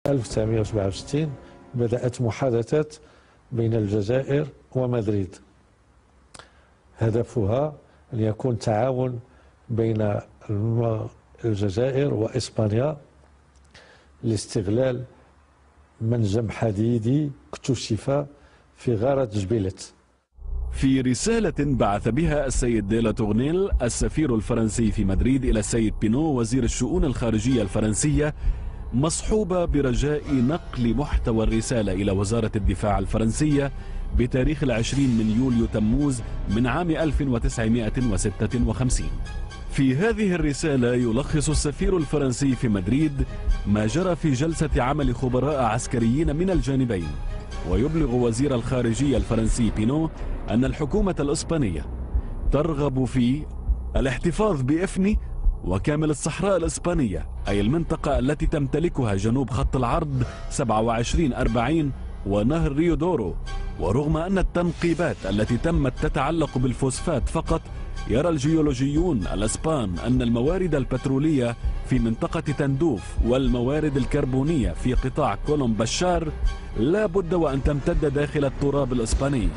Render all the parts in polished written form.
1967 بدأت محادثات بين الجزائر ومدريد، هدفها أن يكون تعاون بين الجزائر وإسبانيا لاستغلال منجم حديدي اكتشف في غارة جبيلت. في رسالة بعث بها السيد ديلا تورنيل السفير الفرنسي في مدريد إلى السيد بينو وزير الشؤون الخارجية الفرنسية، مصحوبة برجاء نقل محتوى الرسالة إلى وزارة الدفاع الفرنسية بتاريخ 20 من يوليو تموز من عام 1956. في هذه الرسالة يلخص السفير الفرنسي في مدريد ما جرى في جلسة عمل خبراء عسكريين من الجانبين، ويبلغ وزير الخارجية الفرنسي بينو أن الحكومة الإسبانية ترغب في الاحتفاظ بإفني وكامل الصحراء الإسبانية، أي المنطقة التي تمتلكها جنوب خط العرض 2740 ونهر ريو دورو. ورغم أن التنقيبات التي تمت تتعلق بالفوسفات فقط، يرى الجيولوجيون الإسبان أن الموارد البترولية في منطقة تندوف والموارد الكربونية في قطاع كولوم بشار لا بد وأن تمتد داخل التراب الإسباني،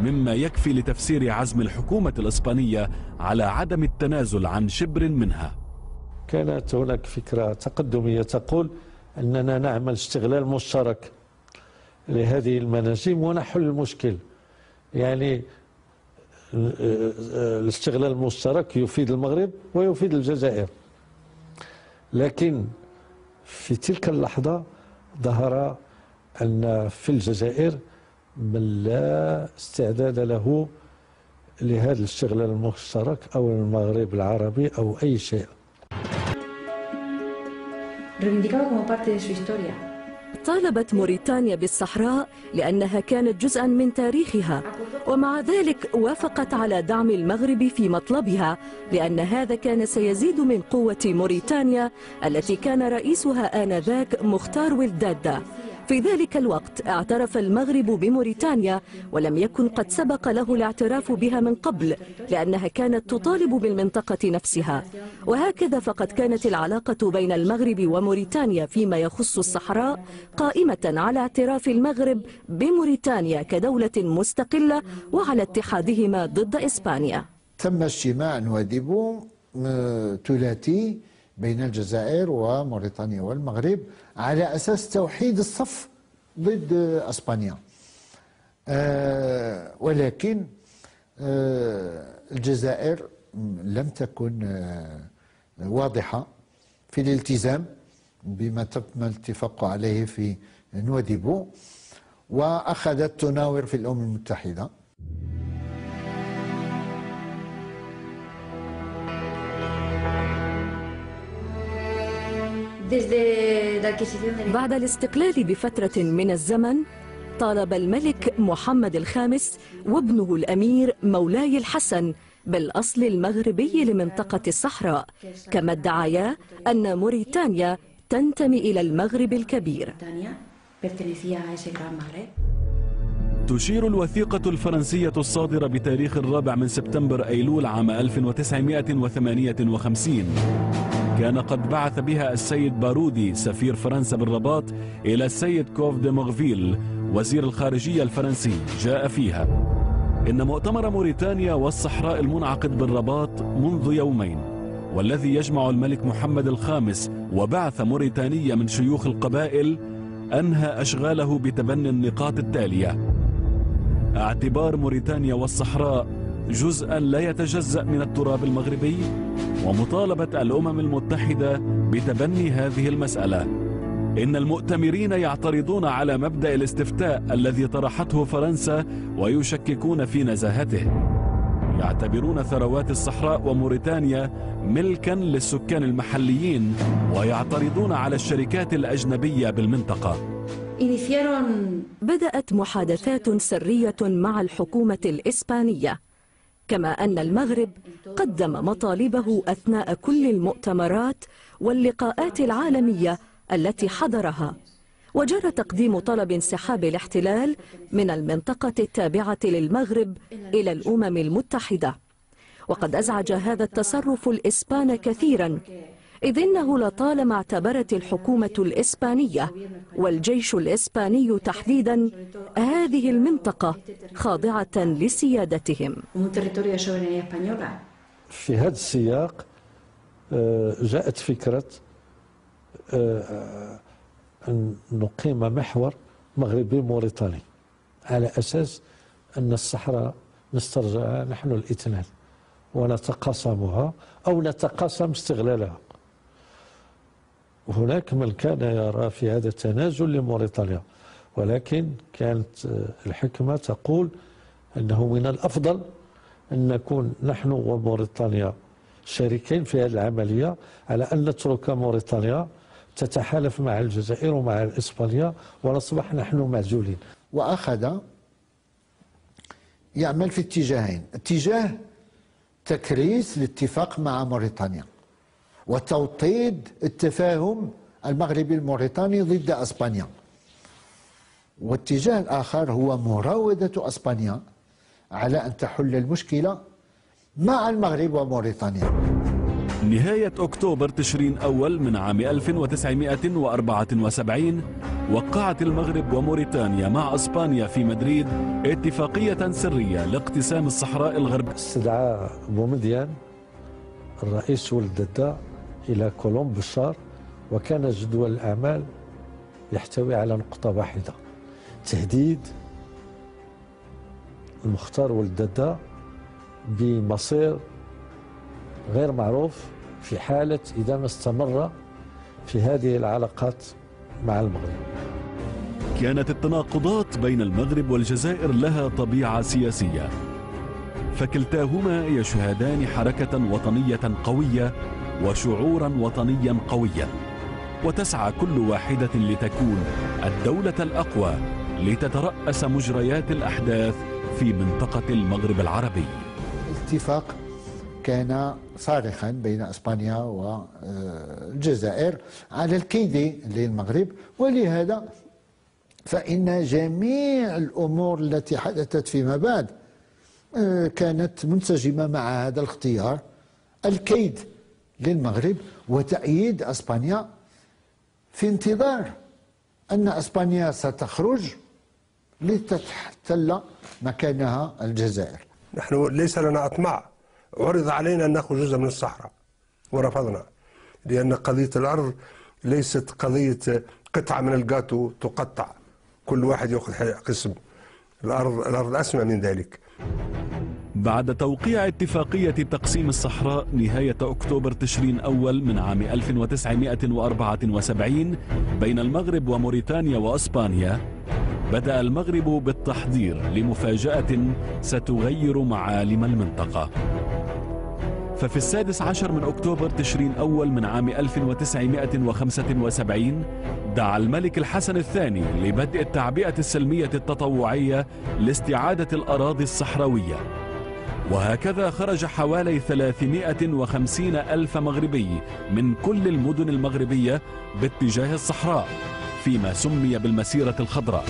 مما يكفي لتفسير عزم الحكومة الإسبانية على عدم التنازل عن شبر منها. كانت هناك فكرة تقدمية تقول أننا نعمل استغلال مشترك لهذه المناجم ونحل المشكل. يعني الاستغلال المشترك يفيد المغرب ويفيد الجزائر، لكن في تلك اللحظة ظهر أن في الجزائر من لا استعداد له لهذا الاستغلال المشترك أو المغرب العربي أو أي شيء. طالبت موريتانيا بالصحراء لأنها كانت جزءا من تاريخها، ومع ذلك وافقت على دعم المغرب في مطلبها، لأن هذا كان سيزيد من قوة موريتانيا التي كان رئيسها آنذاك مختار ولدادة. في ذلك الوقت اعترف المغرب بموريتانيا، ولم يكن قد سبق له الاعتراف بها من قبل، لأنها كانت تطالب بالمنطقة نفسها. وهكذا فقد كانت العلاقة بين المغرب وموريتانيا فيما يخص الصحراء قائمة على اعتراف المغرب بموريتانيا كدولة مستقلة وعلى اتحادهما ضد إسبانيا. تم اجتماع نواديبو ثلاثي بين الجزائر وموريتانيا والمغرب على أساس توحيد الصف ضد أسبانيا، ولكن الجزائر لم تكن واضحة في الالتزام بما تم الاتفاق عليه في نواديبو، وأخذت تناور في الأمم المتحدة. بعد الاستقلال بفترة من الزمن، طالب الملك محمد الخامس وابنه الأمير مولاي الحسن بالأصل المغربي لمنطقة الصحراء، كما ادعيا أن موريتانيا تنتمي إلى المغرب الكبير. تشير الوثيقة الفرنسية الصادرة بتاريخ 4 من سبتمبر أيلول عام 1958 كان قد بعث بها السيد بارودي سفير فرنسا بالرباط إلى السيد كوف دي مورفيل وزير الخارجية الفرنسي. جاء فيها إن مؤتمر موريتانيا والصحراء المنعقد بالرباط منذ يومين، والذي يجمع الملك محمد الخامس وبعث موريتانية من شيوخ القبائل، أنهى أشغاله بتبني النقاط التالية: اعتبار موريتانيا والصحراء جزءا لا يتجزأ من التراب المغربي، ومطالبة الأمم المتحدة بتبني هذه المسألة. إن المؤتمرين يعترضون على مبدأ الاستفتاء الذي طرحته فرنسا ويشككون في نزاهته. يعتبرون ثروات الصحراء وموريتانيا ملكا للسكان المحليين، ويعترضون على الشركات الأجنبية بالمنطقة. بدأت محادثات سرية مع الحكومة الإسبانية، كما أن المغرب قدم مطالبه أثناء كل المؤتمرات واللقاءات العالمية التي حضرها، وجرى تقديم طلب انسحاب الاحتلال من المنطقة التابعة للمغرب إلى الأمم المتحدة. وقد أزعج هذا التصرف الإسبان كثيرا، إذ إنه لطالما اعتبرت الحكومة الإسبانية والجيش الإسباني تحديدا هذه المنطقة خاضعة لسيادتهم. في هذا السياق جاءت فكرة أن نقيم محور مغربي موريتاني على أساس أن الصحراء نسترجعها نحن الاثنان ونتقاسمها أو نتقاسم استغلالها. وهناك من كان يرى في هذا التنازل لموريتانيا، ولكن كانت الحكمة تقول أنه من الأفضل أن نكون نحن وموريتانيا شريكين في هذه العملية، على أن نترك موريتانيا تتحالف مع الجزائر ومع إسبانيا ونصبح نحن معزولين. وأخذ يعمل في اتجاهين: اتجاه تكريس الاتفاق مع موريتانيا وتوطيد التفاهم المغربي الموريتاني ضد اسبانيا، والاتجاه الاخر هو مراودة اسبانيا على ان تحل المشكلة مع المغرب وموريتانيا. نهاية أكتوبر تشرين أول من عام 1974 وقعت المغرب وموريتانيا مع أسبانيا في مدريد اتفاقية سرية لاقتسام الصحراء الغربية. استدعى بومدين الرئيس ولد الدادة إلى كولوم بشار، وكان جدول الأعمال يحتوي على نقطة واحدة: تهديد المختار ولد الدادة بمصير غير معروف في حالة إذا ما استمر في هذه العلاقات مع المغرب. كانت التناقضات بين المغرب والجزائر لها طبيعة سياسية، فكلتاهما يشهدان حركة وطنية قوية وشعورا وطنيا قويا، وتسعى كل واحدة لتكون الدولة الأقوى لتترأس مجريات الأحداث في منطقة المغرب العربي. الاتفاق كان صارخا بين اسبانيا والجزائر على الكيد للمغرب، ولهذا فإن جميع الأمور التي حدثت فيما بعد كانت منسجمة مع هذا الاختيار: الكيد للمغرب وتأييد اسبانيا في انتظار أن اسبانيا ستخرج لتحتل مكانها الجزائر. نحن ليس لنا أطماع، عرض علينا أن نأخذ جزء من الصحراء ورفضنا، لأن قضية الأرض ليست قضية قطعة من الجاتو تقطع كل واحد يأخذ قسم. الأرض أسمى من ذلك. بعد توقيع اتفاقية تقسيم الصحراء نهاية أكتوبر تشرين أول من عام 1974 بين المغرب وموريتانيا وأسبانيا، بدأ المغرب بالتحضير لمفاجأة ستغير معالم المنطقة. ففي 16 من أكتوبر تشرين أول من عام 1975 دعا الملك الحسن الثاني لبدء التعبئة السلمية التطوعية لاستعادة الأراضي الصحراوية، وهكذا خرج حوالي 350 ألف مغربي من كل المدن المغربية باتجاه الصحراء فيما سمي بالمسيرة الخضراء.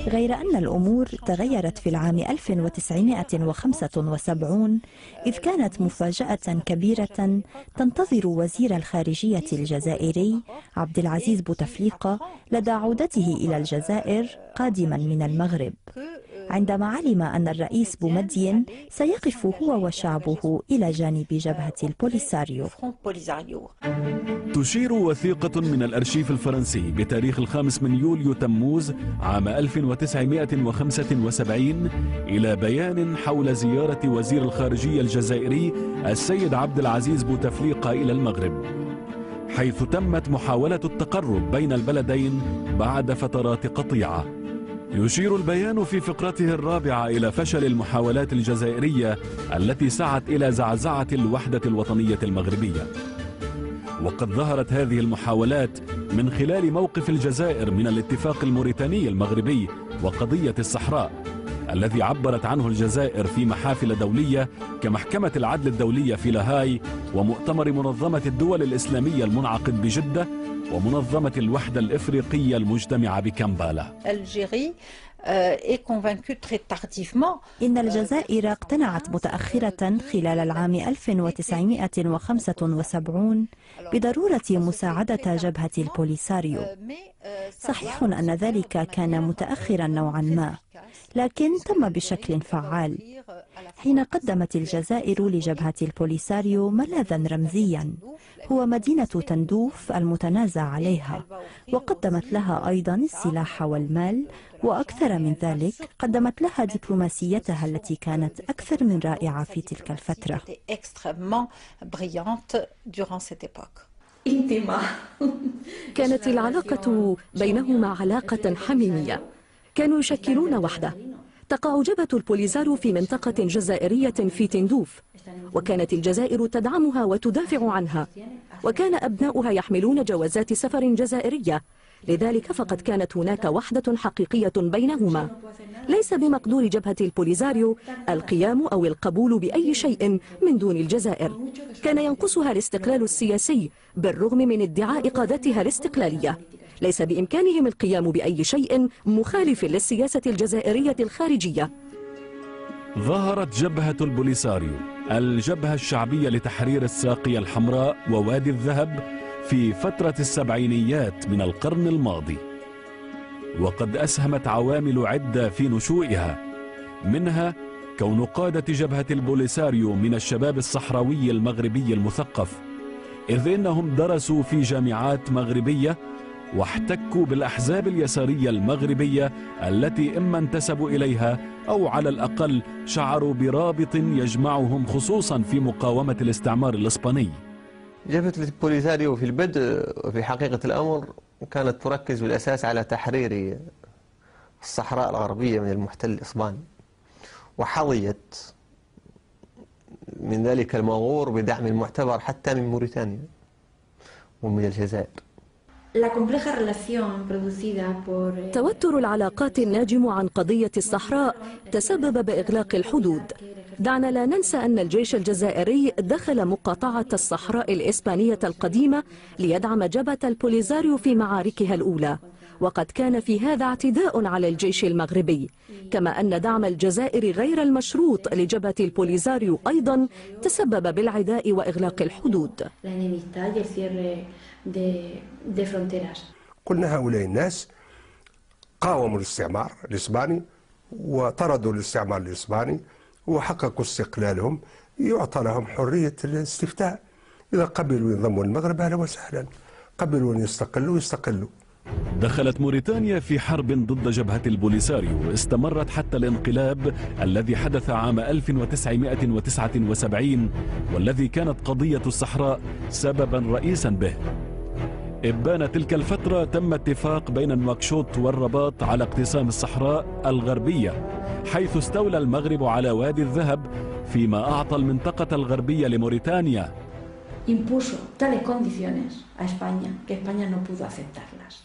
غير أن الأمور تغيرت في العام 1975، إذ كانت مفاجأة كبيرة تنتظر وزير الخارجية الجزائري عبد العزيز بوتفليقة لدى عودته إلى الجزائر قادما من المغرب، عندما علم أن الرئيس بومدين سيقف هو وشعبه إلى جانب جبهة البوليساريو. تشير وثيقة من الأرشيف الفرنسي بتاريخ 5 من يوليو تموز عام 1975 إلى بيان حول زيارة وزير الخارجية الجزائري السيد عبد العزيز بوتفليقة إلى المغرب، حيث تمت محاولة التقرب بين البلدين بعد فترات قطيعة. يشير البيان في فقرته الرابعة إلى فشل المحاولات الجزائرية التي سعت إلى زعزعة الوحدة الوطنية المغربية، وقد ظهرت هذه المحاولات من خلال موقف الجزائر من الاتفاق الموريتاني المغربي وقضية الصحراء، الذي عبرت عنه الجزائر في محافل دولية كمحكمة العدل الدولية في لاهاي ومؤتمر منظمة الدول الإسلامية المنعقد بجدة ومنظمة الوحدة الإفريقية المجتمعة بكمبالا. إن الجزائر اقتنعت متأخرة خلال العام 1975 بضرورة مساعدة جبهة البوليساريو. صحيح أن ذلك كان متأخرا نوعا ما، لكن تم بشكل فعال حين قدمت الجزائر لجبهة البوليساريو ملاذا رمزيا هو مدينة تندوف المتنازع عليها، وقدمت لها أيضا السلاح والمال، وأكثر من ذلك قدمت لها دبلوماسيتها التي كانت أكثر من رائعة في تلك الفترة. كانت العلاقة بينهما علاقة حميمية، كانوا يشكلون وحدة. تقع جبهة البوليساريو في منطقة جزائرية في تندوف، وكانت الجزائر تدعمها وتدافع عنها، وكان أبناؤها يحملون جوازات سفر جزائرية، لذلك فقد كانت هناك وحدة حقيقية بينهما. ليس بمقدور جبهة البوليساريو القيام أو القبول بأي شيء من دون الجزائر، كان ينقصها الاستقلال السياسي بالرغم من ادعاء قادتها الاستقلالية. ليس بإمكانهم القيام بأي شيء مخالف للسياسة الجزائرية الخارجية. ظهرت جبهة البوليساريو، الجبهة الشعبية لتحرير الساقية الحمراء ووادي الذهب، في فترة السبعينيات من القرن الماضي، وقد أسهمت عوامل عدة في نشوئها، منها كون قادة جبهة البوليساريو من الشباب الصحراوي المغربي المثقف، إذ إنهم درسوا في جامعات مغربية واحتكوا بالأحزاب اليسارية المغربية التي إما انتسبوا إليها أو على الأقل شعروا برابط يجمعهم خصوصا في مقاومة الاستعمار الإسباني. جبهة البوليساريو في البدء وفي حقيقة الأمر كانت تركز بالأساس على تحرير الصحراء الغربية من المحتل الإسباني، وحظيت من ذلك المغور بدعم المعتبر حتى من موريتانيا ومن الجزائر. توتر العلاقات الناجم عن قضية الصحراء تسبب بإغلاق الحدود. دعنا لا ننسى أن الجيش الجزائري دخل مقاطعة الصحراء الإسبانية القديمة ليدعم جبهة البوليساريو في معاركها الأولى، وقد كان في هذا اعتداء على الجيش المغربي، كما أن دعم الجزائر غير المشروط لجبهة البوليساريو أيضا تسبب بالعداء وإغلاق الحدود. قلنا هؤلاء الناس قاوموا الاستعمار الإسباني وطردوا الاستعمار الإسباني وحققوا استقلالهم، يعطى لهم حرية الاستفتاء، إذا قبلوا ينضموا المغرب أهلا وسهلا، قبلوا أن يستقلوا. دخلت موريتانيا في حرب ضد جبهة البوليساريو استمرت حتى الانقلاب الذي حدث عام 1979 والذي كانت قضية الصحراء سببا رئيسا به. إبان تلك الفترة تم اتفاق بين نواكشوط والرباط على اقتسام الصحراء الغربية، حيث استولى المغرب على وادي الذهب، فيما أعطى المنطقة الغربية لموريتانيا.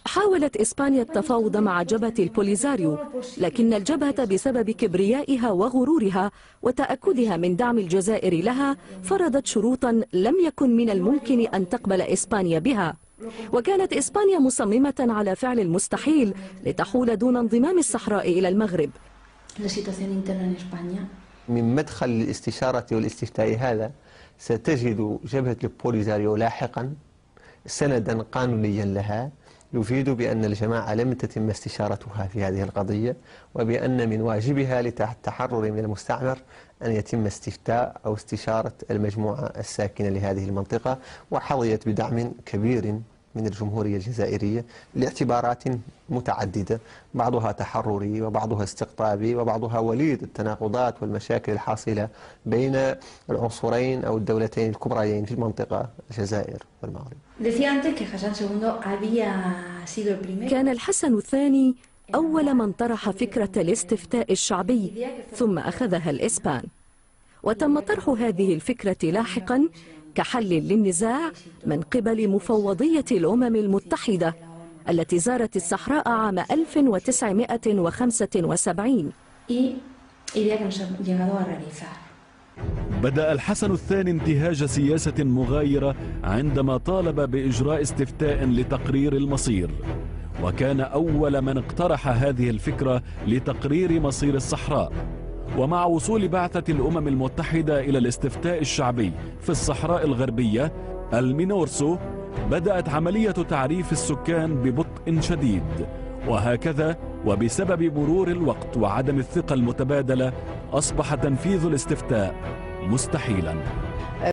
حاولت إسبانيا التفاوض مع جبهة البوليساريو، لكن الجبهة بسبب كبريائها وغرورها وتأكدها من دعم الجزائر لها فرضت شروطا لم يكن من الممكن أن تقبل إسبانيا بها، وكانت إسبانيا مصممة على فعل المستحيل لتحول دون انضمام الصحراء إلى المغرب. من مدخل الاستشارة والاستفتاء هذا ستجد جبهة البوليساريو لاحقا سندا قانونيا لها يفيد بأن الجماعة لم تتم استشارتها في هذه القضية، وبأن من واجبها للتحرر من المستعمر أن يتم استفتاء أو استشارة المجموعة الساكنة لهذه المنطقة، وحظيت بدعم كبير من الجمهورية الجزائرية لاعتبارات متعددة، بعضها تحرري وبعضها استقطابي وبعضها وليد التناقضات والمشاكل الحاصلة بين العنصرين أو الدولتين الكبريين في المنطقة، الجزائر والمغرب. كان الحسن الثاني أول من طرح فكرة الاستفتاء الشعبي، ثم أخذها الإسبان، وتم طرح هذه الفكرة لاحقا كحل للنزاع من قبل مفوضية الأمم المتحدة التي زارت الصحراء عام 1975. y idea que nos ha llegado a realizar. بدأ الحسن الثاني انتهاج سياسة مغايرة عندما طالب بإجراء استفتاء لتقرير المصير، وكان أول من اقترح هذه الفكرة لتقرير مصير الصحراء. ومع وصول بعثة الأمم المتحدة إلى الاستفتاء الشعبي في الصحراء الغربية المينورسو، بدأت عملية تعريف السكان ببطء شديد، وهكذا وبسبب مرور الوقت وعدم الثقة المتبادلة أصبح تنفيذ الاستفتاء مستحيلاً.